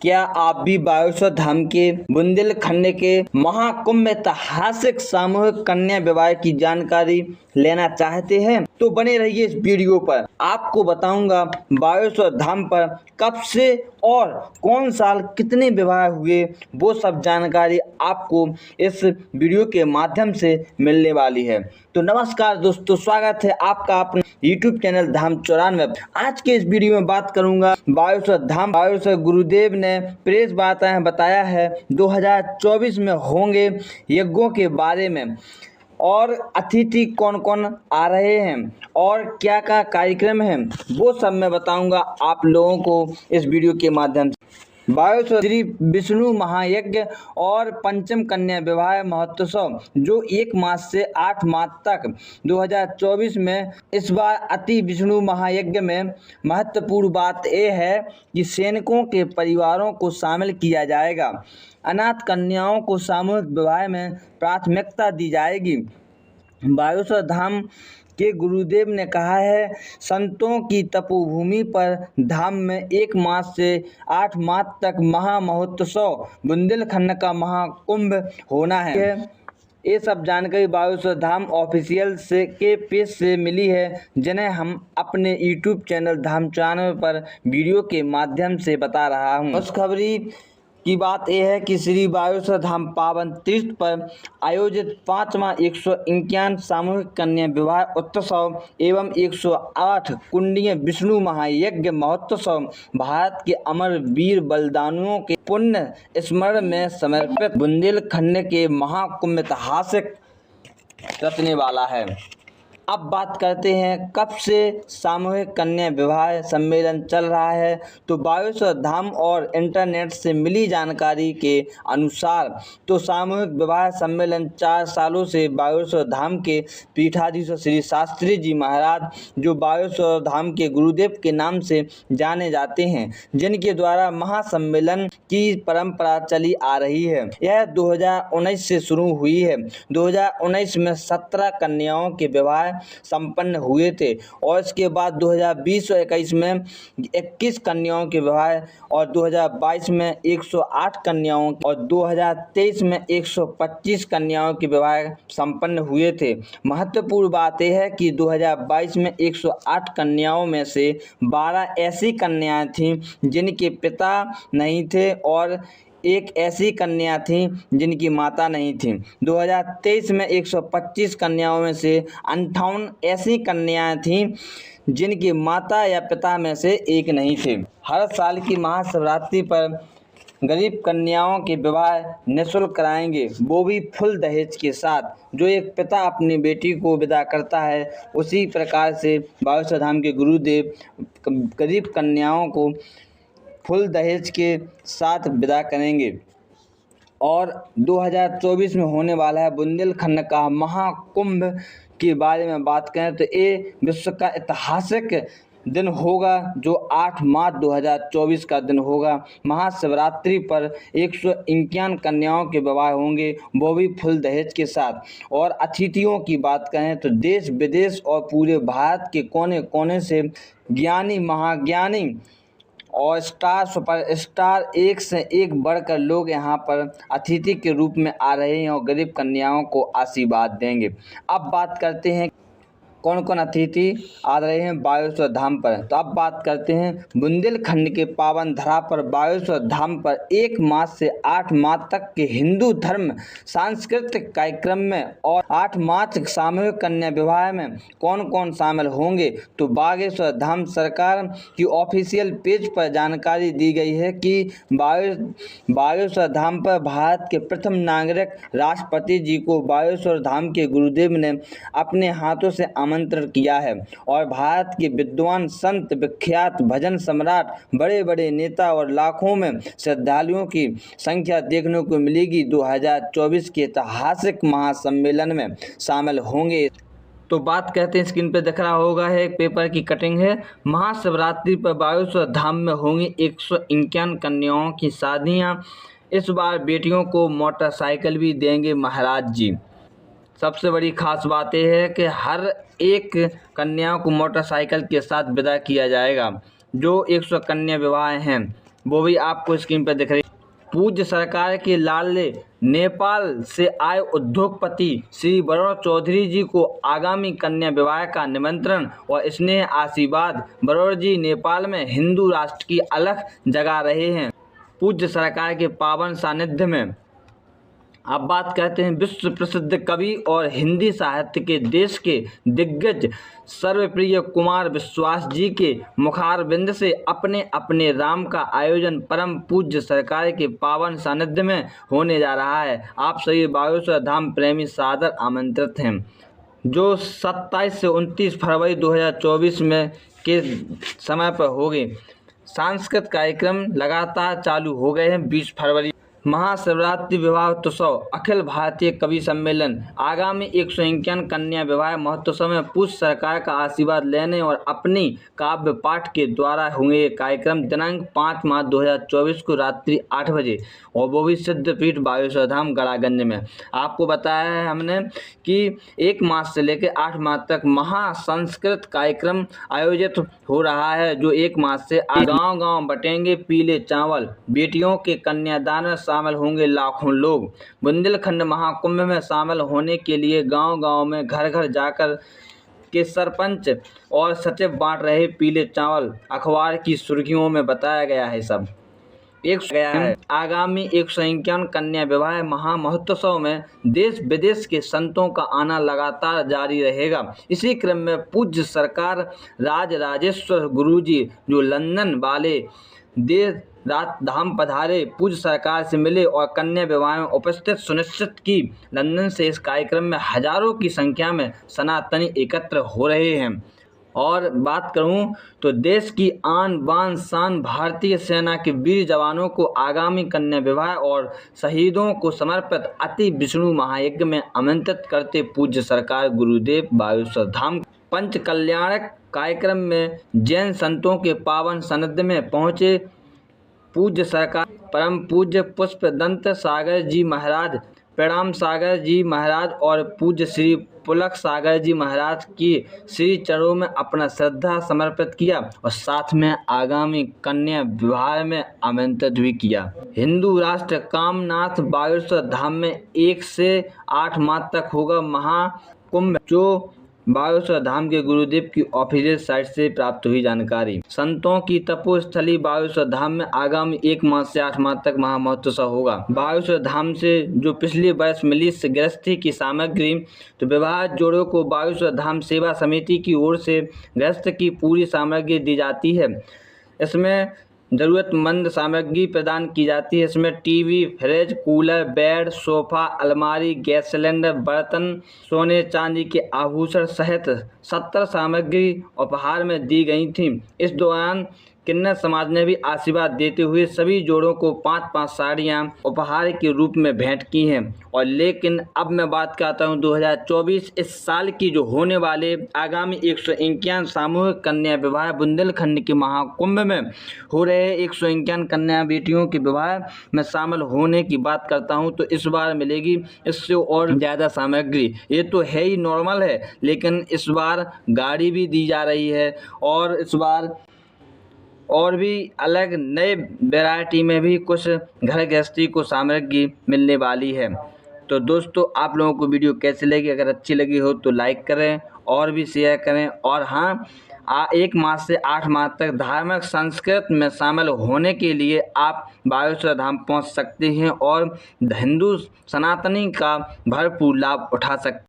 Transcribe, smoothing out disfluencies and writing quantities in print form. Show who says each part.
Speaker 1: क्या आप भी बागेश्वर धाम के बुंदेलखंड के महाकुंभ ऐतिहासिक सामूहिक कन्या विवाह की जानकारी लेना चाहते हैं? तो बने रहिए इस वीडियो पर। आपको बताऊंगा बागेश्वर धाम पर कब से और कौन साल कितने विवाह हुए, वो सब जानकारी आपको इस वीडियो के माध्यम से मिलने वाली है। तो नमस्कार दोस्तों, स्वागत है आपका अपने YouTube चैनल धाम 94। आज के इस वीडियो में बात करूंगा बागेश्वर धाम बागेश्वर गुरुदेव ने प्रेस वार्ता बताया है 2024 में होंगे यज्ञों के बारे में, और अतिथि कौन कौन आ रहे हैं और क्या क्या कार्यक्रम है, वो सब मैं बताऊंगा आप लोगों को इस वीडियो के माध्यम से। बागेश्वर श्री विष्णु महायज्ञ और पंचम कन्या विवाह महोत्सव जो 1 मार्च से 8 मार्च तक 2024 में, इस बार अति विष्णु महायज्ञ में महत्वपूर्ण बात यह है कि सैनिकों के परिवारों को शामिल किया जाएगा। अनाथ कन्याओं को सामूहिक विवाह में प्राथमिकता दी जाएगी। बागेश्वर धाम के गुरुदेव ने कहा है, संतों की तपोभूमि पर धाम में 1 मार्च से 8 मार्च तक महामहोत्सव बुंदेलखंड का महाकुंभ होना है। ये सब जानकारी बागेश्वर धाम ऑफिशियल के पेज से मिली है, जिन्हें हम अपने YouTube चैनल धाम 94 पर वीडियो के माध्यम से बता रहा हूँ। खुशखबरी की बात यह है कि श्री बागेश्वर धाम पावन तीर्थ पर आयोजित 5वां 151 सामूहिक कन्या विवाह उत्सव एवं 108 कुंडीय विष्णु महायज्ञ महोत्सव भारत के अमर वीर बलिदानियों के पुण्य स्मरण में समर्पित बुंदेलखंड के महाकुंभ ऐतिहासिक रचने वाला है। अब बात करते हैं कब से सामूहिक कन्या विवाह सम्मेलन चल रहा है। तो बागेश्वर धाम और इंटरनेट से मिली जानकारी के अनुसार तो सामूहिक विवाह सम्मेलन 4 सालों से बागेश्वर धाम के पीठाधीश्वर श्री शास्त्री जी महाराज, जो बागेश्वर धाम के गुरुदेव के नाम से जाने जाते हैं, जिनके द्वारा महासम्मेलन की परंपरा चली आ रही है। यह 2019 से शुरू हुई है। 2019 में 17 कन्याओं के विवाह संपन्न हुए थे और इसके बाद 2020 और 21 में 21 कन्याओं के विवाह और 2022 में 108 कन्याओं और 2023 में 125 कन्याओं के विवाह संपन्न हुए थे। महत्वपूर्ण बात यह है कि 2022 में 108 कन्याओं में से 12 ऐसी कन्याएं थीं जिनके पिता नहीं थे और एक ऐसी कन्या थी जिनकी माता नहीं थी। 2023 में 125 कन्याओं में से 58 ऐसी कन्याएं थीं जिनकी माता या पिता में से एक नहीं थे। हर साल की महाशिवरात्रि पर गरीब कन्याओं के विवाह निःशुल्क कराएंगे, वो भी फुल दहेज के साथ। जो एक पिता अपनी बेटी को विदा करता है, उसी प्रकार से बागेश्वर धाम के गुरुदेव गरीब कन्याओं को फुल दहेज के साथ विदा करेंगे। और 2024 में होने वाला है बुंदेलखंड का महाकुंभ के बारे में बात करें तो ये विश्व का ऐतिहासिक दिन होगा, जो 8 मार्च 2024 का दिन होगा। महाशिवरात्रि पर 151 कन्याओं के विवाह होंगे, वो भी फुल दहेज के साथ। और अतिथियों की बात करें तो देश विदेश और पूरे भारत के कोने कोने से ज्ञानी महाज्ञानी और स्टार सुपरस्टार एक से एक बढ़कर लोग यहाँ पर अतिथि के रूप में आ रहे हैं और गरीब कन्याओं को आशीर्वाद देंगे। अब बात करते हैं कौन कौन अतिथि आ रहे हैं बागेश्वर धाम पर। तो अब बात करते हैं बुंदेलखंड के पावन धरा पर बागेश्वर धाम पर 1 मार्च से 8 मार्च तक के हिंदू धर्म सांस्कृतिक कार्यक्रम में और 8 मार्च सामूहिक कन्या विवाह में कौन कौन शामिल होंगे। तो बागेश्वर धाम सरकार की ऑफिशियल पेज पर जानकारी दी गई है कि बागेश्वर धाम पर भारत के प्रथम नागरिक राष्ट्रपति जी को बागेश्वर धाम के गुरुदेव ने अपने हाथों से आमंत्रण किया है और भारत के विद्वान संत, विख्यात भजन सम्राट, बड़े बड़े नेता और लाखों में श्रद्धालुओं की संख्या देखने को मिलेगी। 2024 के ऐतिहासिक महासम्मेलन में शामिल होंगे। तो बात कहते हैं, स्क्रीन पे दिख रहा होगा है एक पेपर की कटिंग है। महाशिवरात्रि पर बागेश्वर धाम में होंगी 151 कन्याओं की शादियां। इस बार बेटियों को मोटरसाइकिल भी देंगे महाराज जी। सबसे बड़ी खास बात यह है कि हर एक कन्या को मोटरसाइकिल के साथ विदा किया जाएगा। जो 100 कन्या विवाह हैं वो भी आपको स्क्रीन पर दिख रही है। पूज्य सरकार के लाडले नेपाल से आए उद्योगपति श्री वरुण चौधरी जी को आगामी कन्या विवाह का निमंत्रण और स्नेह आशीर्वाद। वरुण जी नेपाल में हिंदू राष्ट्र की अलख जगा रहे हैं। पूज्य सरकार के पावन सानिध्य में अब बात करते हैं विश्व प्रसिद्ध कवि और हिंदी साहित्य के देश के दिग्गज सर्वप्रिय कुमार विश्वास जी के मुखारबिंद से अपने अपने राम का आयोजन परम पूज्य सरकार के पावन सानिध्य में होने जा रहा है। आप सभी बागेश्वर धाम प्रेमी सादर आमंत्रित हैं, जो 27 से 29 फरवरी 2024 में के समय पर होगी। सांस्कृतिक कार्यक्रम लगातार चालू हो गए हैं। 20 फरवरी महाशिवरात्रि विवाह उत्सव, अखिल भारतीय कवि सम्मेलन, आगामी 151 कन्या विवाह महोत्सव में पूज्य सरकार का आशीर्वाद लेने और अपनी काव्य पाठ के द्वारा होंगे ये कार्यक्रम। दिनांक 5 मार्च 2024 को रात्रि 8 बजे, और वो भी सिद्धपीठ बागेश्वर धाम गड़ागंज में। आपको बताया है हमने कि 1 मार्च से लेकर 8 मार्च तक महासंस्कृत कार्यक्रम आयोजित हो रहा है, जो 1 मार्च से गांव गांव बटेंगे पीले चावल। बेटियों के कन्यादान में शामिल होंगे लाखों लोग। बुंदेलखंड महाकुंभ में शामिल होने के लिए गांव गांव में घर घर जाकर के सरपंच और सचिव बांट रहे पीले चावल। अखबार की सुर्खियों में बताया गया है सब आगामी 151 कन्या विवाह महामहोत्सव में देश विदेश के संतों का आना लगातार जारी रहेगा। इसी क्रम में पूज्य सरकार राज राजेश्वर गुरुजी जो लंदन वाले देर रात धाम पधारे, पूज्य सरकार से मिले और कन्या विवाह में उपस्थित सुनिश्चित की। लंदन से इस कार्यक्रम में हजारों की संख्या में सनातनी एकत्र हो रहे हैं। और बात करूं तो देश की आन बान शान भारतीय सेना के वीर जवानों को आगामी कन्या विवाह और शहीदों को समर्पित अति विष्णु महायज्ञ में आमंत्रित करते पूज्य सरकार गुरुदेव बागेश्वर धाम पंच कल्याणक कार्यक्रम में जैन संतों के पावन सानिध्य में पहुंचे पूज्य सरकार परम पूज्य पुष्पदंत सागर जी महाराज, प्रणाम सागर जी महाराज और पूज्य श्री पुलक सागर जी महाराज की श्री चरणों में अपना श्रद्धा समर्पित किया और साथ में आगामी कन्या विवाह में आमंत्रित भी किया। हिंदू राष्ट्र कामनाथ बागेश्वर धाम में 1 से 8 मार्च तक होगा महाकुंभ, जो बागेश्वर धाम के गुरुदेव की ऑफिशियल साइट से प्राप्त हुई जानकारी। संतों की तपोस्थली बागेश्वर धाम में आगामी 1 मार्च से 8 मार्च तक महामहोत्सव होगा। बागेश्वर धाम से जो पिछले वर्ष मिली गृहस्थी की सामग्री, तो विवाह जोड़ों को बागेश्वर धाम सेवा समिति की ओर से गृहस्थ की पूरी सामग्री दी जाती है। इसमें ज़रूरतमंद सामग्री प्रदान की जाती है। इसमें TV, fridge, cooler, bed, sofa, अलमारी, गैस सिलेंडर, बर्तन, सोने चांदी के आभूषण सहित 70 सामग्री उपहार में दी गई थी। इस दौरान किन्नर समाज ने भी आशीर्वाद देते हुए सभी जोड़ों को 5-5 साड़ियाँ उपहार के रूप में भेंट की हैं। और लेकिन अब मैं बात करता हूँ 2024 इस साल की जो होने वाले आगामी 151 सामूहिक कन्या विवाह बुंदेलखंड के महाकुंभ में हो रहे 151 कन्या बेटियों के विवाह में शामिल होने की बात करता हूँ, तो इस बार मिलेगी इससे और ज़्यादा सामग्री। ये तो है ही नॉर्मल है, लेकिन इस बार गाड़ी भी दी जा रही है और इस बार और भी अलग नए वैरायटी में भी कुछ घर गृहस्थी को सामग्री मिलने वाली है। तो दोस्तों, आप लोगों को वीडियो कैसी लगी? अगर अच्छी लगी हो तो लाइक करें और भी शेयर करें। और हाँ, 1 मार्च से 8 मार्च तक धार्मिक संस्कृत में शामिल होने के लिए आप बागेश्वर धाम पहुंच सकते हैं और हिंदू सनातनी का भरपूर लाभ उठा सकते हैं।